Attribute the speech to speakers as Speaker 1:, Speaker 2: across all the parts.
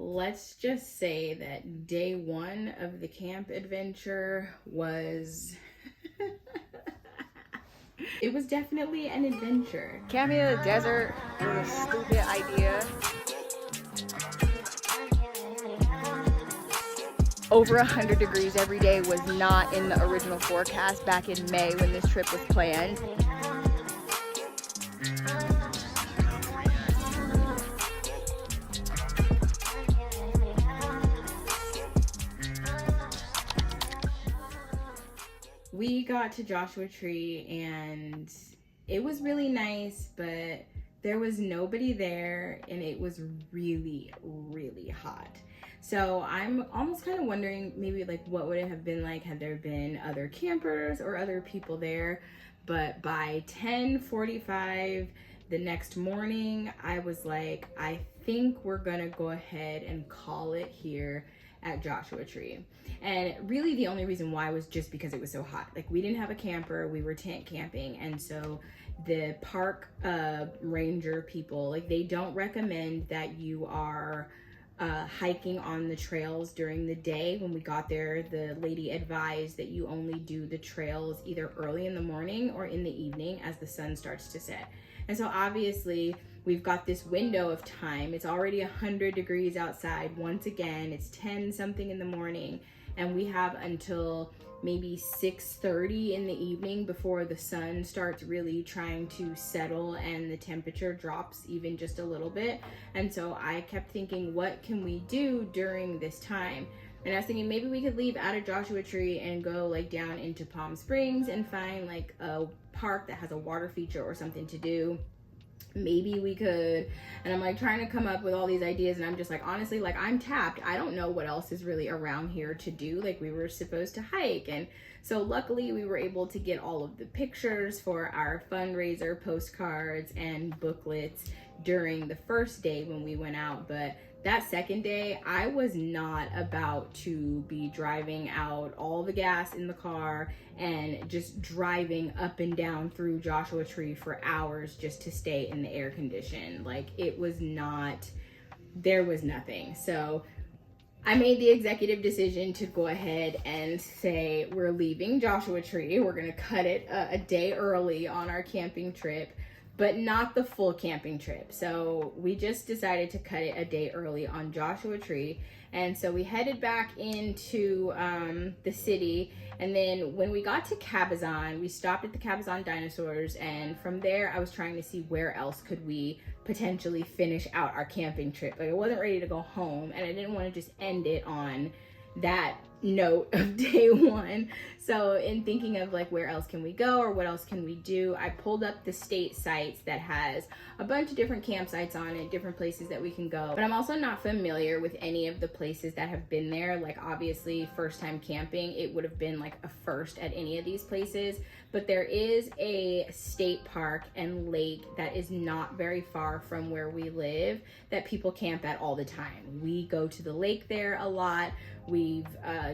Speaker 1: let's just say that day one of the camp adventure was it was definitely an adventure.
Speaker 2: Camping in the desert was a stupid idea. Over 100 degrees every day was not in the original forecast back in May when this trip was planned.
Speaker 1: We got to Joshua Tree and it was really nice, but there was nobody there and it was really, really hot. So I'm almost kind of wondering maybe like what would it have been like had there been other campers or other people there. But by 10:45 the next morning, I was like, I think we're gonna go ahead and call it here at Joshua Tree. And really the only reason why was just because it was so hot. Like, we didn't have a camper, we were tent camping, and so the park ranger people, like, they don't recommend that you are hiking on the trails during the day. When we got there, the lady advised that you only do the trails either early in the morning or in the evening as the sun starts to set. And so obviously we've got this window of time. It's already 100 degrees outside. Once again, it's 10 something in the morning, and we have until maybe 6:30 in the evening before the sun starts really trying to settle and the temperature drops even just a little bit. And so I kept thinking, what can we do during this time? And I was thinking maybe we could leave out of Joshua Tree and go like down into Palm Springs and find like a park that has a water feature or something to do. Maybe we could. And I'm like trying to come up with all these ideas, and I'm just like, honestly, like, I'm tapped. I don't know what else is really around here to do. Like, we were supposed to hike, and so luckily we were able to get all of the pictures for our fundraiser postcards and booklets during the first day when we went out. But that second day, I was not about to be driving out all the gas in the car and just driving up and down through Joshua Tree for hours just to stay in the air condition. Like, it was not, there was nothing. So I made the executive decision to go ahead and say, we're leaving Joshua Tree. We're gonna cut it a day early on our camping trip, but not the full camping trip. So we just decided to cut it a day early on Joshua Tree. And so we headed back into the city. And then when we got to Cabazon, we stopped at the Cabazon Dinosaurs. And from there, I was trying to see where else could we potentially finish out our camping trip. Like, I wasn't ready to go home, and I didn't want to just end it on that note of day one. So in thinking of like where else can we go or what else can we do, I pulled up the state sites that has a bunch of different campsites on it, different places that we can go. But I'm also not familiar with any of the places that have been there. Like, obviously first time camping, it would have been like a first at any of these places. But there is a state park and lake that is not very far from where we live that people camp at all the time. We go to the lake there a lot. We've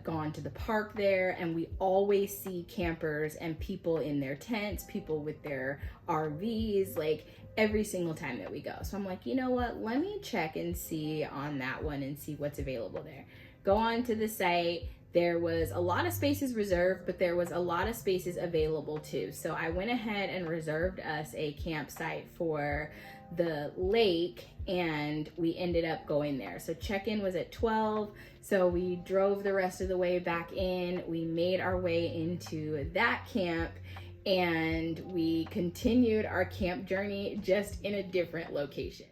Speaker 1: gone to the park there, and we always see campers and people in their tents, people with their RVs, like every single time that we go. So I'm like, you know what, let me check and see on that one and see what's available there. Go on to the site. There was a lot of spaces reserved, but there was a lot of spaces available too. So I went ahead and reserved us a campsite for the lake, and we ended up going there. So check-in was at 12. So we drove the rest of the way back in. We made our way into that camp, and we continued our camp journey just in a different location.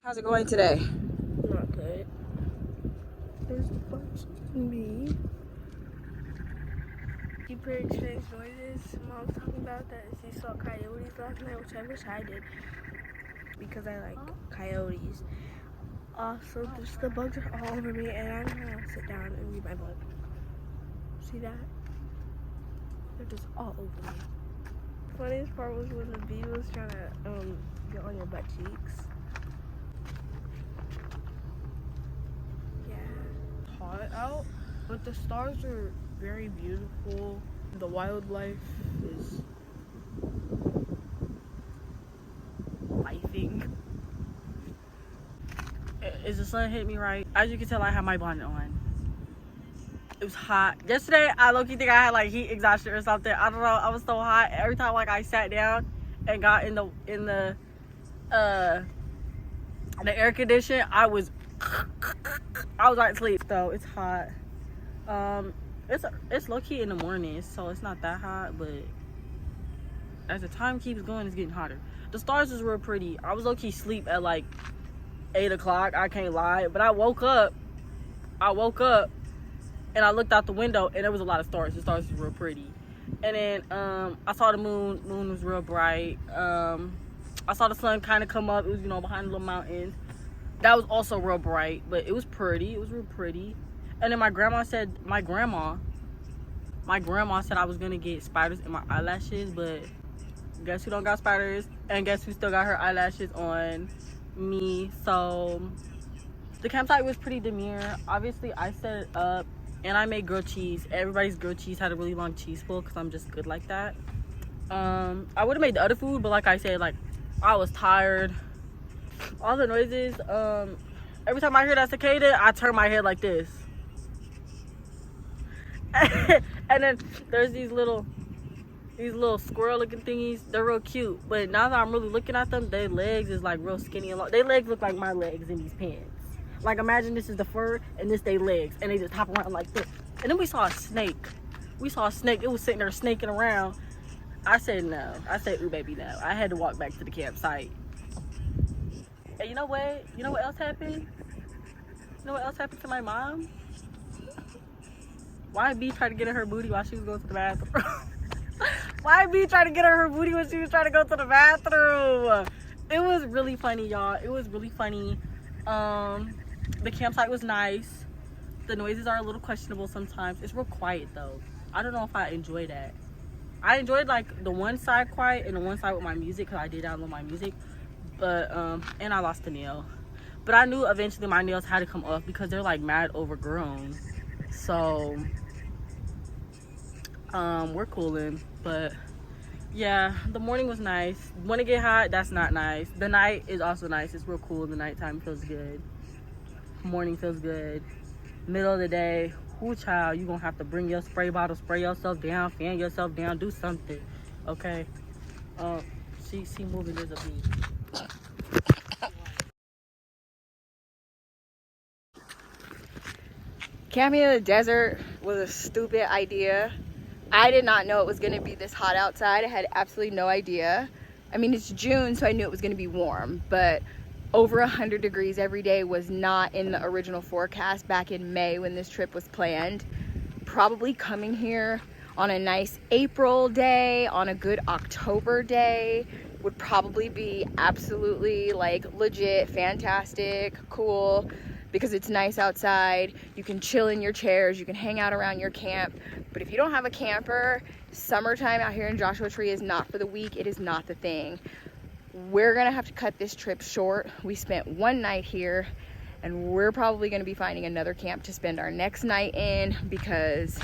Speaker 2: How's it going today?
Speaker 3: Not good. There's the bunch of me. You heard strange noises. Mom's talking about that she saw coyotes last night, which I wish I did because I like coyotes. Also, just the bugs are all over me, and I'm gonna sit down and read my book. See that? They're just all over me. The funniest part was when the bee was trying to get on your butt cheeks. Hot out, but the stars are very beautiful. The wildlife is lifing.
Speaker 4: is the sun hit me right? As you can tell, I have my bonnet on. It was hot. Yesterday, I low-key think I had like heat exhaustion or something. I don't know. I was so hot. Every time like I sat down and got in the air condition, I was like asleep. So it's hot. It's low-key in the morning, so it's not that hot, but as the time keeps going, it's getting hotter. The stars was real pretty. I was low-key asleep at like 8 o'clock, I can't lie, but I woke up and I looked out the window and there was a lot of stars. The stars was real pretty. And then I saw the moon was real bright. I saw the sun kind of come up. It was, you know, behind the little mountains. That was also real bright, but it was pretty. It was real pretty. And then my grandma said I was gonna get spiders in my eyelashes, but guess who don't got spiders? And guess who still got her eyelashes on? Me. So the campsite was pretty demure. Obviously, I set it up and I made grilled cheese. Everybody's grilled cheese had a really long cheese pull because I'm just good like that. I would have made the other food, but like I said, like I was tired. All the noises, every time I hear that cicada, I turn my head like this. And then there's these little squirrel looking thingies. They're real cute, but now that I'm really looking at them, their legs is like real skinny and long. Their legs look like my legs in these pants. Like imagine this is the fur and this their legs, and they just hop around like this. And then we saw a snake. It was sitting there snaking around. I said no. I said, ooh baby, no. I had to walk back to the campsite. And you know what else happened? You know what else happened to my mom? YB tried to get her booty while she was going to the bathroom. YB tried to get her booty when she was trying to go to the bathroom. It was really funny, y'all. It was really funny. The campsite was nice. The noises are a little questionable sometimes. It's real quiet though. I don't know if I enjoy that. I enjoyed like the one side quiet and the one side with my music because I did download my music. But and I lost a nail. But I knew eventually my nails had to come off because they're like mad overgrown. So we're cooling. But yeah, the morning was nice. When it get hot, that's not nice. The night is also nice. It's real cool. The nighttime feels good. Morning feels good. Middle of the day, whoo child, you gonna have to bring your spray bottle, spray yourself down, fan yourself down, do something. Okay. See moving, there's a bee.
Speaker 2: Camping in the desert was a stupid idea. I did not know it was gonna be this hot outside. I had absolutely no idea. I mean, it's June, so I knew it was gonna be warm, but over 100 degrees every day was not in the original forecast back in May when this trip was planned. Probably coming here on a nice April day, on a good October day, would probably be absolutely like legit, fantastic, cool, because it's nice outside. You can chill in your chairs, you can hang out around your camp. But if you don't have a camper, summertime out here in Joshua Tree is not for the weak. It is not the thing. We're gonna have to cut this trip short. We spent one night here and we're probably gonna be finding another camp to spend our next night in because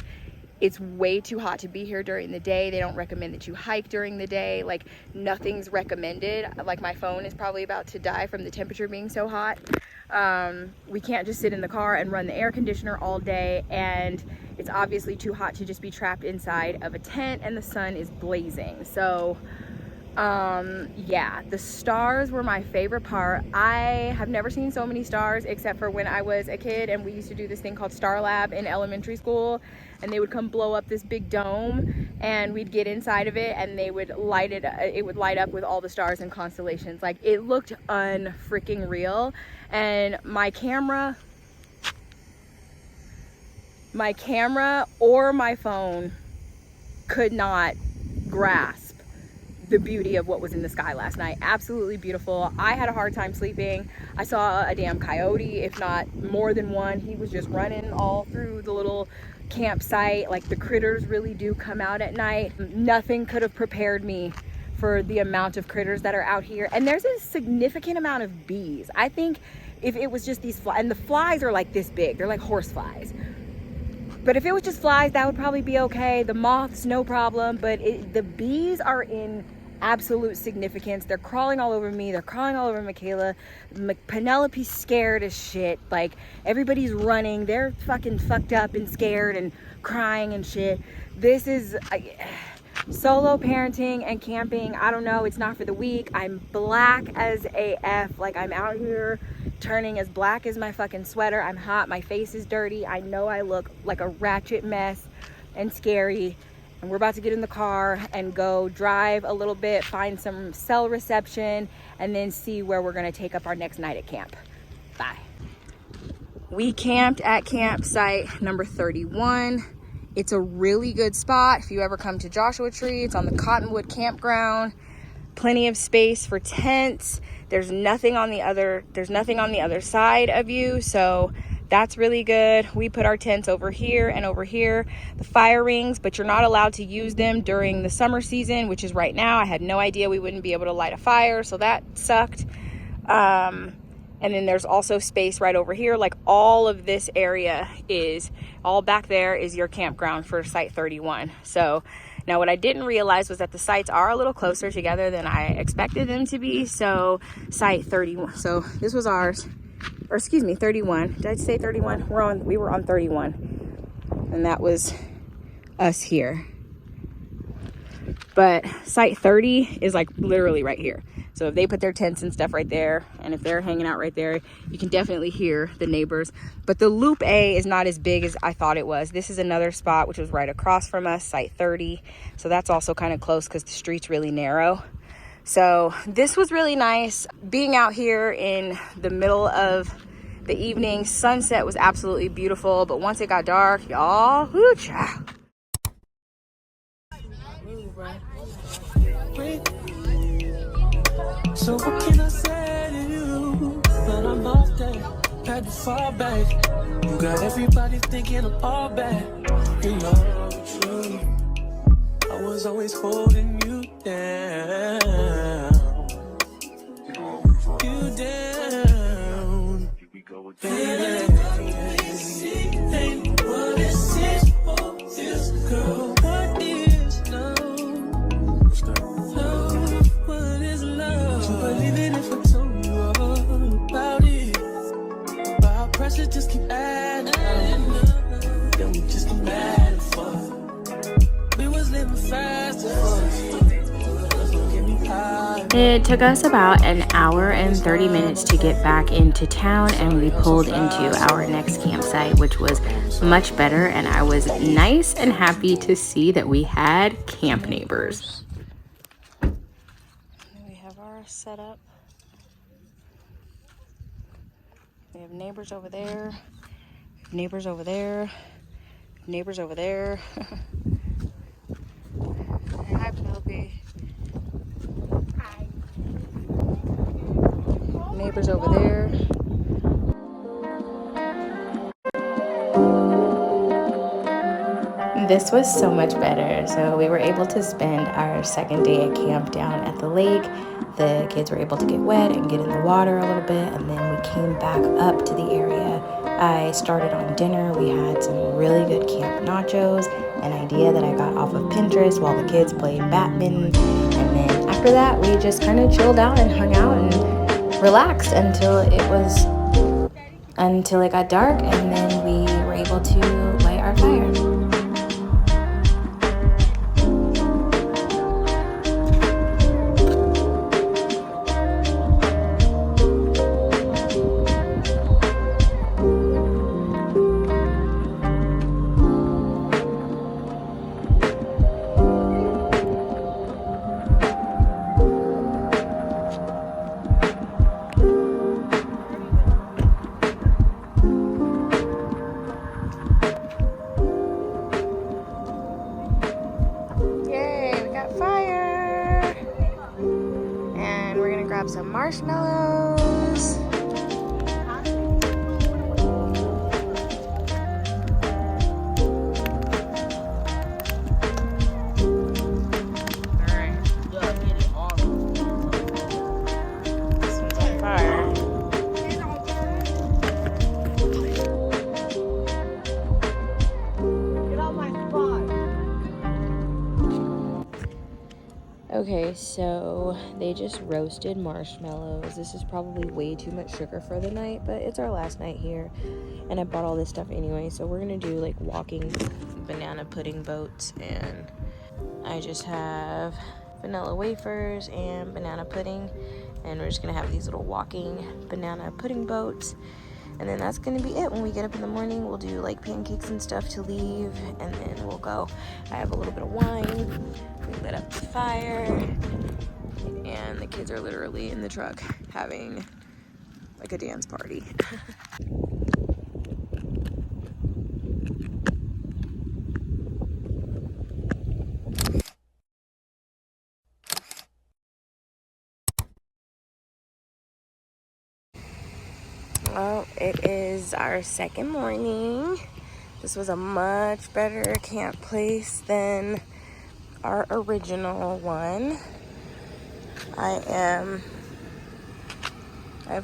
Speaker 2: it's way too hot to be here during the day. They don't recommend that you hike during the day. Like nothing's recommended. Like my phone is probably about to die from the temperature being so hot. We can't just sit in the car and run the air conditioner all day, and it's obviously too hot to just be trapped inside of a tent, and the sun is blazing. So yeah, the stars were my favorite part. I have never seen so many stars except for when I was a kid and we used to do this thing called Star Lab in elementary school, and they would come blow up this big dome and we'd get inside of it and they would light it. It would light up with all the stars and constellations. Like it looked unfreaking real, and my camera or my phone could not grasp the beauty of what was in the sky last night. Absolutely beautiful. I had a hard time sleeping. I saw a damn coyote, if not more than one. He was just running all through the little campsite. Like the critters really do come out at night. Nothing could have prepared me for the amount of critters that are out here. And there's a significant amount of bees. I think if it was just these flies, and the flies are like this big, they're like horse flies. But if it was just flies, that would probably be okay. The moths, no problem. But the bees are in absolute significance. They're crawling all over me. They're crawling all over Michaela. Penelope's scared as shit. Like, everybody's running. They're fucking fucked up and scared and crying and shit. This is solo parenting and camping. I don't know. It's not for the weak. I'm black as AF. Like, I'm out here turning as black as my fucking sweater. I'm hot. My face is dirty. I know I look like a ratchet mess and scary. And we're about to get in the car and go drive a little bit, find some cell reception, and then see where we're gonna take up our next night at camp. Bye. We camped at campsite number 31. It's a really good spot if you ever come to Joshua Tree. It's on the Cottonwood campground. Plenty of space for tents. There's nothing on the other side of you, so that's really good. We put our tents over here and over here, the fire rings, but you're not allowed to use them during the summer season, which is right now. I had no idea we wouldn't be able to light a fire, so that sucked. And then there's also space right over here. Like, all of this area is, all back there is your campground for site 31. So now what I didn't realize was that the sites are a little closer together than I expected them to be. So site 31, so this was ours, or excuse me, 31. Did I say 31? We were on 31, and that was us here. But site 30 is like literally right here. So if they put their tents and stuff right there, and if they're hanging out right there, you can definitely hear the neighbors. But the Loop A is not as big as I thought it was. This is another spot which was right across from us, site 30. So that's also kind of close because the street's really narrow. So this was really nice. Being out here in the middle of the evening, sunset was absolutely beautiful. But once it got dark, y'all, whoo, child.
Speaker 5: So what can I say to you? But I'm off that, had to fall back. You got everybody thinking I'm all bad. You know the truth. I was always holding you down. You down. Baby, ain't what it seems for this girl. What is love? Pressure just keep adding up. Then we just keep adding fun. We was living fast.
Speaker 1: It took us about an hour and 30 minutes to get back into town, and we pulled into our next campsite, which was much better, and I was nice and happy to see that we had camp neighbors.
Speaker 2: We have our setup. We have neighbors over there, neighbors over there, neighbors over there. Hi, Penelope. Hi. Neighbors over there.
Speaker 1: This was so much better. So we were able to spend our second day at camp down at the lake. The kids were able to get wet and get in the water a little bit, and then we came back up to the area. I started on dinner. We had some really good camp nachos, an idea that I got off of Pinterest while the kids played badminton. And then after that, we just kind of chilled out and hung out and relaxed until it got dark, and then we were able to light our fire.
Speaker 2: so they just roasted marshmallows. This is probably way too much sugar for the night, but it's our last night here, and I bought all this stuff anyway, so we're gonna do like walking banana pudding boats, and I just have vanilla wafers and banana pudding, and we're just gonna have these little walking banana pudding boats, and then that's gonna be it. When we get up in the morning, we'll do like pancakes and stuff to leave, and then we'll go. I have a little bit of wine. We lit up the fire, and the kids are literally in the truck having like a dance party. Well, it is our second morning. This was a much better camp place than our original one. I've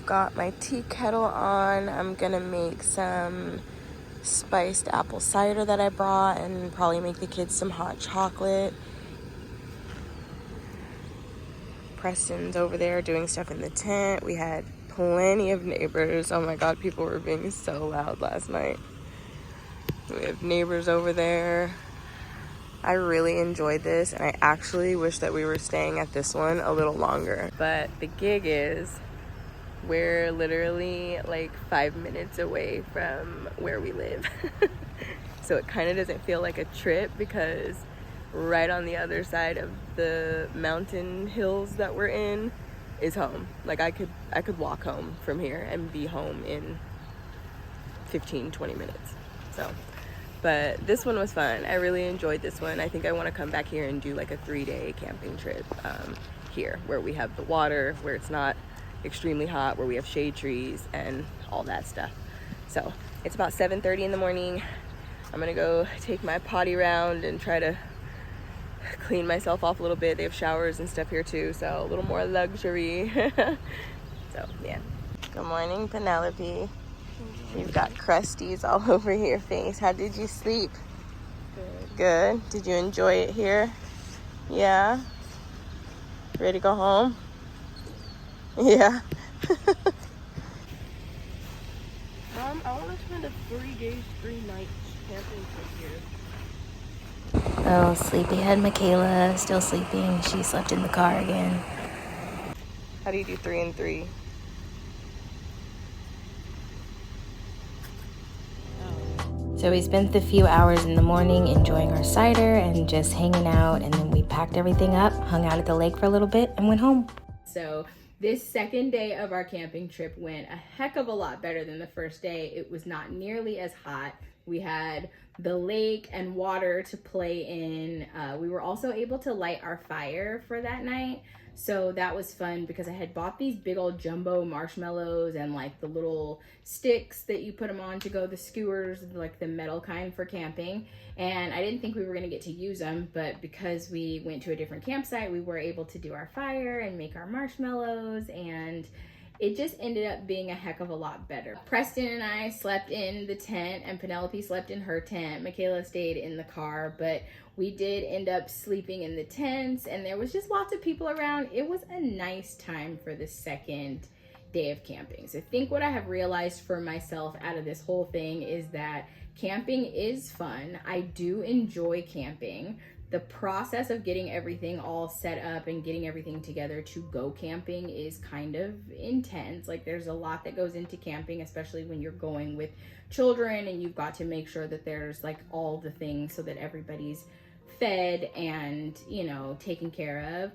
Speaker 2: got my tea kettle on. I'm gonna make some spiced apple cider that I brought, and probably make the kids some hot chocolate. Preston's over there doing stuff in the tent. We had plenty of neighbors. Oh my god, people were being so loud last night. We have neighbors over there. I really enjoyed this, and I actually wish that we were staying at this one a little longer. But the gig is, we're literally like 5 minutes away from where we live. So it kind of doesn't feel like a trip, because right on the other side of the mountain hills that we're in is home. Like I could walk home from here and be home in 15-20 minutes. So, but this one was fun. I really enjoyed this one. I think I want to come back here and do like a 3-day camping trip here, where we have the water, where it's not extremely hot, where we have shade trees and all that stuff. So it's about 7:30 in the morning. I'm gonna go take my potty round and try to clean myself off a little bit. They have showers and stuff here too, so a little more luxury. So yeah. Good morning, Penelope. You've got crusties all over your face. How did you sleep? Good. Did you enjoy it here? Yeah? Ready to go home? Yeah.
Speaker 3: I want to spend a 3 days, 3 nights camping trip here.
Speaker 2: Oh, sleepyhead Michaela, still sleeping. She slept in the car again.
Speaker 1: How do you do 3 and 3?
Speaker 2: So we spent the few hours in the morning enjoying our cider and just hanging out, and then we packed everything up, hung out at the lake for a little bit, and went home.
Speaker 1: So this second day of our camping trip went a heck of a lot better than the first day. It was not nearly as hot. We had the lake and water to play in. We were also able to light our fire for that night. So that was fun, because I had bought these big old jumbo marshmallows and like the little sticks that you put them on to go, the skewers, like the metal kind for camping. And I didn't think we were gonna get to use them, but because we went to a different campsite, we were able to do our fire and make our marshmallows, and it just ended up being a heck of a lot better. Preston and I slept in the tent, and Penelope slept in her tent. Michaela stayed in the car, but we did end up sleeping in the tents, and there was just lots of people around. It was a nice time for the second day of camping. So I think what I have realized for myself out of this whole thing is that camping is fun. I do enjoy camping. The process of getting everything all set up and getting everything together to go camping is kind of intense. Like, there's a lot that goes into camping, especially when you're going with children, and you've got to make sure that there's like all the things so that everybody's fed and, you know, taken care of.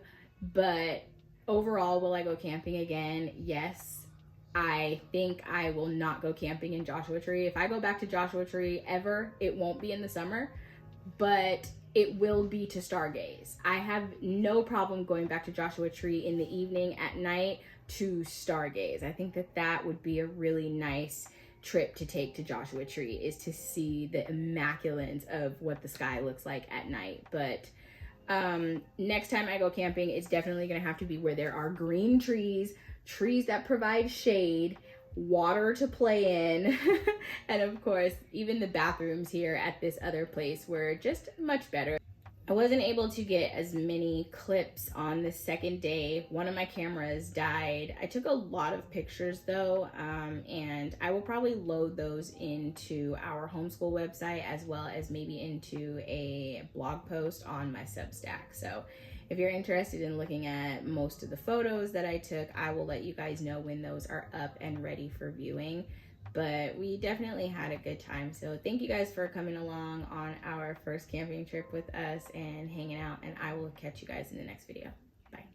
Speaker 1: But overall, will I go camping again? Yes. I think I will not go camping in Joshua Tree. If I go back to Joshua Tree ever, it won't be in the summer, but it will be to stargaze. I have no problem going back to Joshua Tree in the evening, at night, to stargaze. I think that that would be a really nice trip to take to Joshua Tree, is to see the immaculance of what the sky looks like at night. But next time I go camping, it's definitely gonna have to be where there are green trees, trees that provide shade, water to play in, and of course, even the bathrooms here at this other place were just much better. I wasn't able to get as many clips on the second day. One of my cameras died. I took a lot of pictures though, and I will probably load those into our homeschool website as well as maybe into a blog post on my Substack. So if you're interested in looking at most of the photos that I took, I will let you guys know when those are up and ready for viewing. But we definitely had a good time. So thank you guys for coming along on our first camping trip with us and hanging out. And I will catch you guys in the next video. Bye.